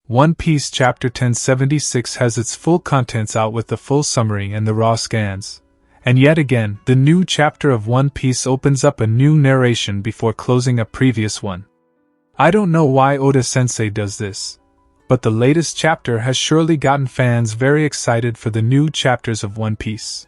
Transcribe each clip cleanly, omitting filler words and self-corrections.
One Piece Chapter 1076 has its full contents out with the full summary and the raw scans. And yet again, the new chapter of One Piece opens up a new narration before closing a previous one. I don't know why Oda-sensei does this, but the latest chapter has surely gotten fans very excited for the new chapters of One Piece.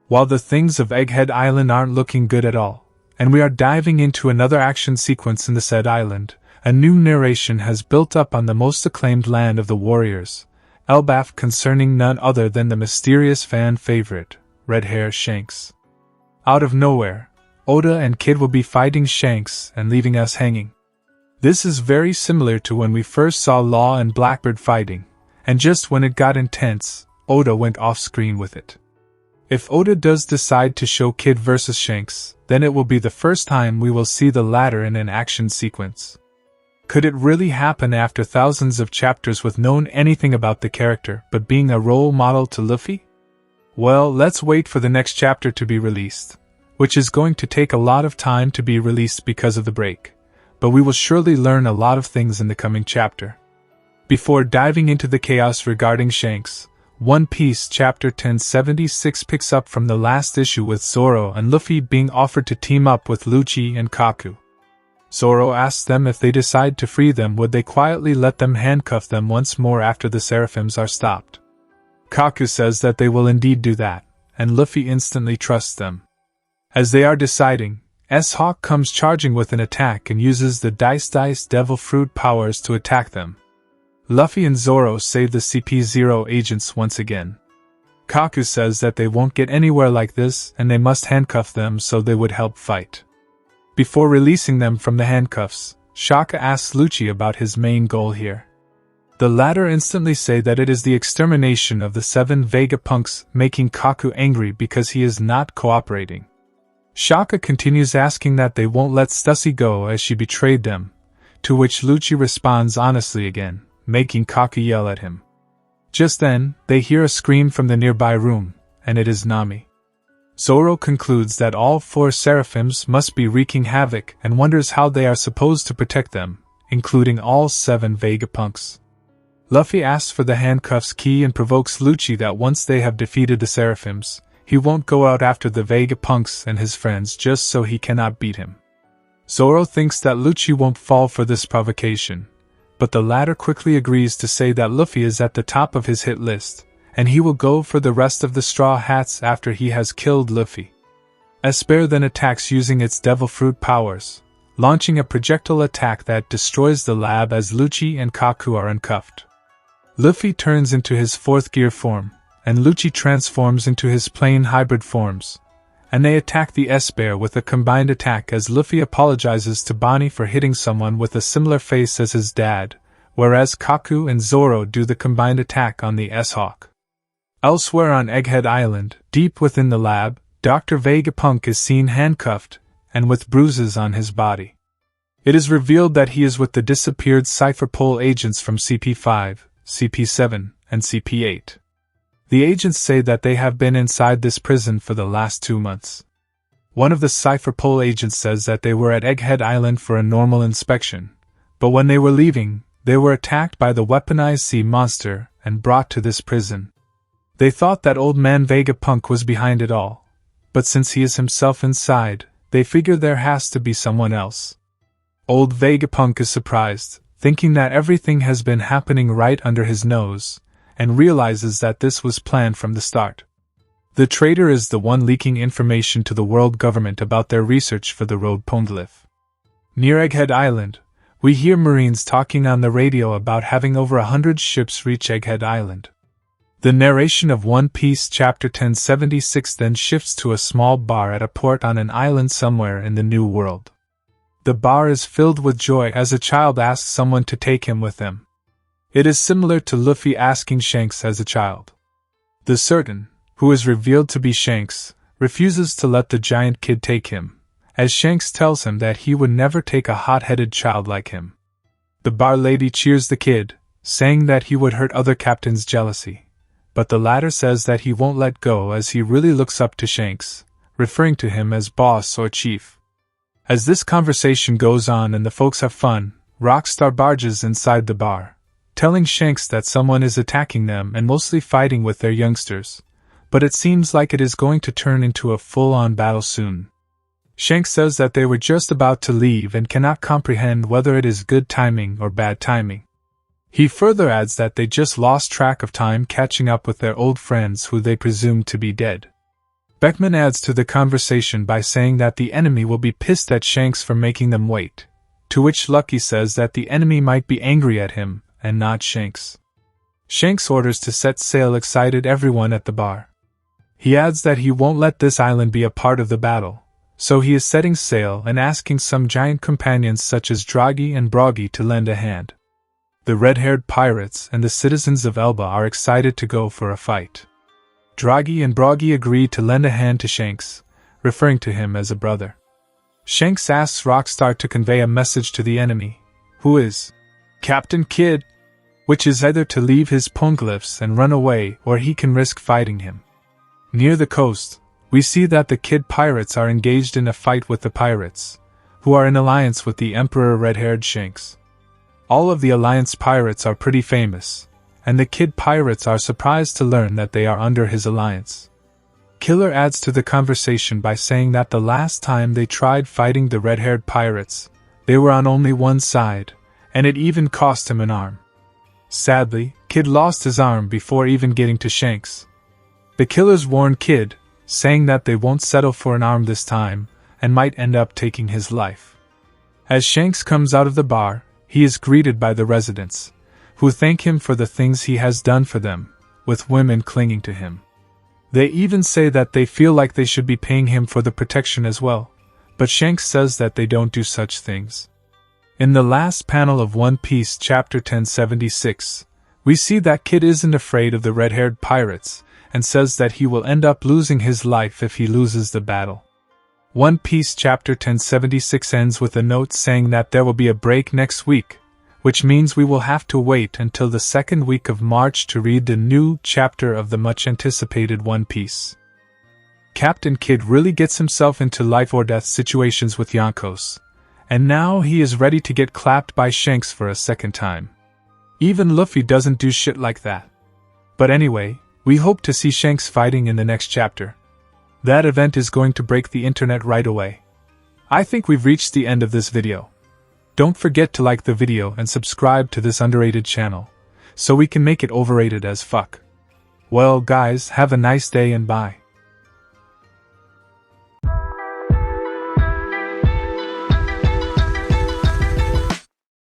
While the things of Egghead Island aren't looking good at all, and we are diving into another action sequence in the said island, a new narration has built up on the most acclaimed land of the warriors, Elbaf, concerning none other than the mysterious fan favorite, Red Hair Shanks. Out of nowhere, Oda and Kid will be fighting Shanks and leaving us hanging. This is very similar to when we first saw Law and Blackbird fighting, and just when it got intense, Oda went off-screen with it. If Oda does decide to show Kid vs. Shanks, then it will be the first time we will see the latter in an action sequence. Could it really happen after thousands of chapters with knowing anything about the character but being a role model to Luffy? Well, let's wait for the next chapter to be released, which is going to take a lot of time to be released because of the break, but we will surely learn a lot of things in the coming chapter. Before diving into the chaos regarding Shanks, One Piece Chapter 1076 picks up from the last issue with Zoro and Luffy being offered to team up with Lucci and Kaku. Zoro asks them if they decide to free them, would they quietly let them handcuff them once more after the Seraphims are stopped. Kaku says that they will indeed do that, and Luffy instantly trusts them. As they are deciding, S-Hawk comes charging with an attack and uses the Dice Devil Fruit powers to attack them. Luffy and Zoro save the CP0 agents once again. Kaku says that they won't get anywhere like this and they must handcuff them so they would help fight. Before releasing them from the handcuffs, Shaka asks Lucci about his main goal here. The latter instantly say that it is the extermination of the 7 Vegapunks, making Kaku angry because he is not cooperating. Shaka continues asking that they won't let Stussy go as she betrayed them, to which Lucci responds honestly again, making Kaku yell at him. Just then, they hear a scream from the nearby room, and it is Nami. Zoro concludes that all 4 Seraphims must be wreaking havoc and wonders how they are supposed to protect them, including all 7 Vegapunks. Luffy asks for the handcuffs key and provokes Lucci that once they have defeated the Seraphims, he won't go out after the Vegapunks and his friends just so he cannot beat him. Zoro thinks that Lucci won't fall for this provocation, but the latter quickly agrees to say that Luffy is at the top of his hit list, and he will go for the rest of the Straw Hats after he has killed Luffy. Esper then attacks using its Devil Fruit powers, launching a projectile attack that destroys the lab as Lucci and Kaku are uncuffed. Luffy turns into his 4th gear form, and Lucci transforms into his plain hybrid forms, and they attack the S-Bear with a combined attack as Luffy apologizes to Bonnie for hitting someone with a similar face as his dad, whereas Kaku and Zoro do the combined attack on the S-Hawk. Elsewhere on Egghead Island, deep within the lab, Dr. Vegapunk is seen handcuffed, and with bruises on his body. It is revealed that he is with the disappeared Cypher Pole agents from CP5, CP7, and CP8. The agents say that they have been inside this prison for the last 2 months. One of the Cypher Pole agents says that they were at Egghead Island for a normal inspection, but when they were leaving, they were attacked by the weaponized sea monster and brought to this prison. They thought that Old Man Vegapunk was behind it all, but since he is himself inside, they figure there has to be someone else. Old Vegapunk is surprised, thinking that everything has been happening right under his nose, and realizes that this was planned from the start. The traitor is the one leaking information to the world government about their research for the road poneglyph. Near Egghead Island, we hear Marines talking on the radio about having over 100 ships reach Egghead Island. The narration of One Piece Chapter 1076 then shifts to a small bar at a port on an island somewhere in the New World. The bar is filled with joy as a child asks someone to take him with them. It is similar to Luffy asking Shanks as a child. The Certain, who is revealed to be Shanks, refuses to let the giant kid take him, as Shanks tells him that he would never take a hot-headed child like him. The bar lady cheers the kid, saying that he would hurt other captains' jealousy, but the latter says that he won't let go as he really looks up to Shanks, referring to him as boss or chief. As this conversation goes on and the folks have fun, Rockstar barges inside the bar, telling Shanks that someone is attacking them and mostly fighting with their youngsters, but it seems like it is going to turn into a full-on battle soon. Shanks says that they were just about to leave and cannot comprehend whether it is good timing or bad timing. He further adds that they just lost track of time catching up with their old friends who they presumed to be dead. Beckman adds to the conversation by saying that the enemy will be pissed at Shanks for making them wait, to which Lucky says that the enemy might be angry at him, and not Shanks. Shanks orders to set sail, excited everyone at the bar. He adds that he won't let this island be a part of the battle, so he is setting sail and asking some giant companions such as Brogy and Brogy to lend a hand. The red-haired pirates and the citizens of Elba are excited to go for a fight. Brogy and Brogy agree to lend a hand to Shanks, referring to him as a brother. Shanks asks Rockstar to convey a message to the enemy, who is Captain Kidd, which is either to leave his poneglyphs and run away or he can risk fighting him. Near the coast, we see that the Kidd pirates are engaged in a fight with the pirates, who are in alliance with the Emperor red-haired Shanks. All of the Alliance pirates are pretty famous, and the Kidd pirates are surprised to learn that they are under his alliance. Killer adds to the conversation by saying that the last time they tried fighting the red-haired pirates, they were on only one side, and it even cost him an arm. Sadly, Kidd lost his arm before even getting to Shanks. The killers warn Kidd, saying that they won't settle for an arm this time, and might end up taking his life. As Shanks comes out of the bar, he is greeted by the residents, who thank him for the things he has done for them, with women clinging to him. They even say that they feel like they should be paying him for the protection as well, but Shanks says that they don't do such things. In the last panel of One Piece chapter 1076, we see that Kidd isn't afraid of the red-haired pirates, and says that he will end up losing his life if he loses the battle. One Piece chapter 1076 ends with a note saying that there will be a break next week, which means we will have to wait until the second week of March to read the new chapter of the much-anticipated One Piece. Captain Kidd really gets himself into life-or-death situations with Yonkos, and now he is ready to get clapped by Shanks for a second time. Even Luffy doesn't do shit like that. But anyway, we hope to see Shanks fighting in the next chapter. That event is going to break the internet right away. I think we've reached the end of this video. Don't forget to like the video and subscribe to this underrated channel, so we can make it overrated as fuck. Well guys, have a nice day and bye.